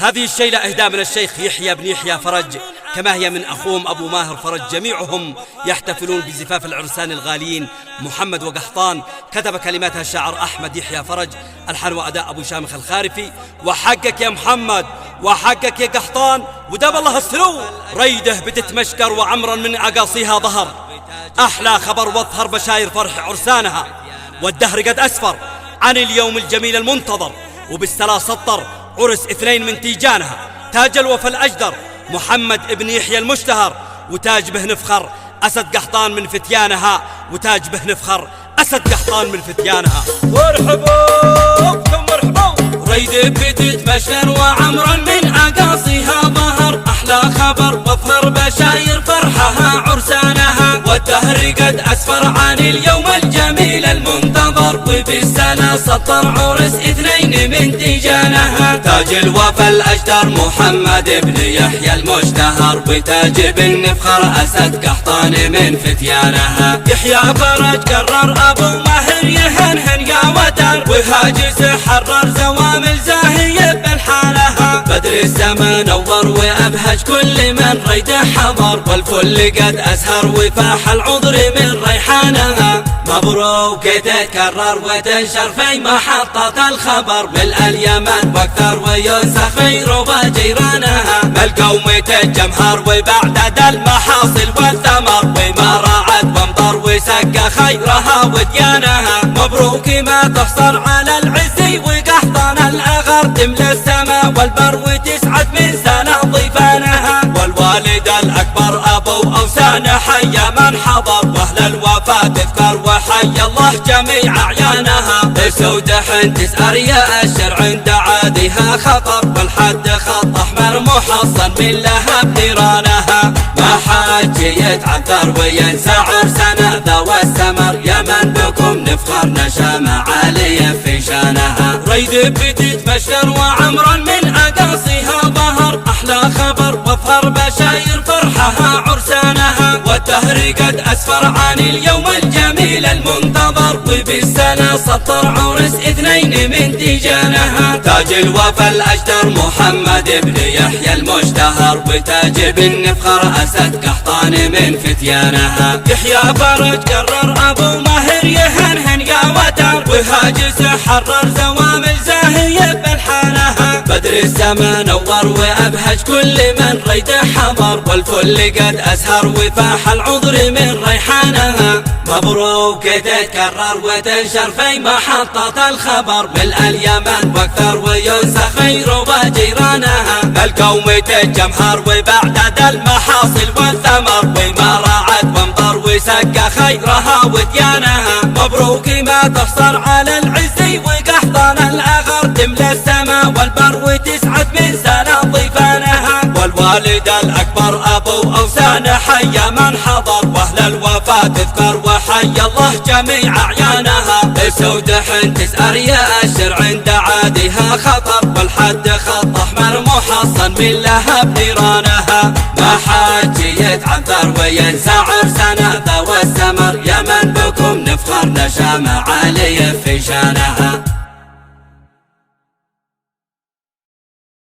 هذه الشيلة إهداء من الشيخ يحيى بن يحيى فرج، كما هي من أخوهم أبو ماهر فرج. جميعهم يحتفلون بزفاف العرسان الغاليين محمد وقحطان. كتب كلماتها الشاعر أحمد يحيى فرج، ألحان وأداء أبو شامخ الخارفي. وحقك يا محمد وحقك يا قحطان ودام الله السلو، ريده بتتمشكر وعمرا من أقاصيها ظهر. أحلى خبر واظهر بشاير فرح عرسانها، والدهر قد أسفر عن اليوم الجميل المنتظر. وبالسلا سطر عرس اثنين من تيجانها، تاج الوفا الأجدر محمد ابن يحيى المشتهر، وتاج به نفخر أسد قحطان من فتيانها، وتاج به نفخر أسد قحطان من فتيانها. مرحبا ثم مرحبا، ريد بتتبشر وعمرا من أقاصيها ظهر. أحلى خبر واظهر بشاير فرحها عرسانها، والدهر قد أسفر عن اليوم الجميل المنتظر. وبالسنة سطر عرس اثنين من تيجانها، تاج الوفا الأجدر محمد ابن يحيى المشتهر، وتاج بالنفخر أسد قحطان من فتيانها. يحيى فرج قرر أبو ماهر يهنهن يا وتر، وهاجس حرر زوامل زاهية بالحالها. بدر السما نور وأبهج كل من ريده حضر، والفل قد أسهر وفاح العذر من ريحانها. مبروك تتكرر وتنشر في محطة الخبر، ملء اليمن واكثر وينسخ في ربى جيرانها. بالقوم تتجمهر وبعدد المحاصل والثمر، وما رعد وامطر وسقى خيرها وديانها. مبروك ما تحصر على العز وقحطان الأغر، تملى السما والبر وتسعد من سنة ضيفانها. والوالد الأكبر أبو أوسان حيا من حضر، وأهل الوفا تذكر وحي الله جميع أعيانها. سودح تسأر يا أشر عند عادها خطر، والحد خط أحمر محصن من لهب نيرانها. ما حاج يتعثر وينسى عرسنا ذوى السمر، يا من بكم نفخر نشامة عالية في شانها. ريد بتتبشر وعمرا من أقاصيها ظهر، أحلى خبر واظهر بشاير فرحها عرسانها. والدهر قد أسفر عن اليوم الجميل المنتظر، وبالسنة سطر عرس اثنين من تيجانها. تاج الوفا الأجدر محمد ابن يحيى المشتهر، وتاج بالنفخر أسد قحطان من فتيانها. يحيى فرج قرر أبو ماهر يهنهن يا وتر، وهاجس حرر زوامل زاهية بالحالها. بدر السما نور وأبهج كل من ريده حضر، والفل قد أسهر وفاح العذر من ريحانها. مبروك تتكرر وتنشر في محطة الخبر، ملء اليمن واكثر وينسخ في ربى جيرانها. القوم تتجمهر وبعدد المحاصل والثمر، وما رعد وامطر وسقى خيرها وديانها. مبروك ما تحصر على العز وقحطان الأغر، تملى السما والبر وتسعد من سنة ضيفانها. والوالد الأكبر أبو أوسان حيا من حضر، وأهل الوفا تذكر وحي الله جميع أعيانها. سودح تسأر يا أشر عند عادها خطر، والحد خط أحمر محصن من لهب نيرانها. ما حاج يتعثر وينسى عرسنا ذوى السمر، يا من بكم نفخر نشامة عالية في شانها.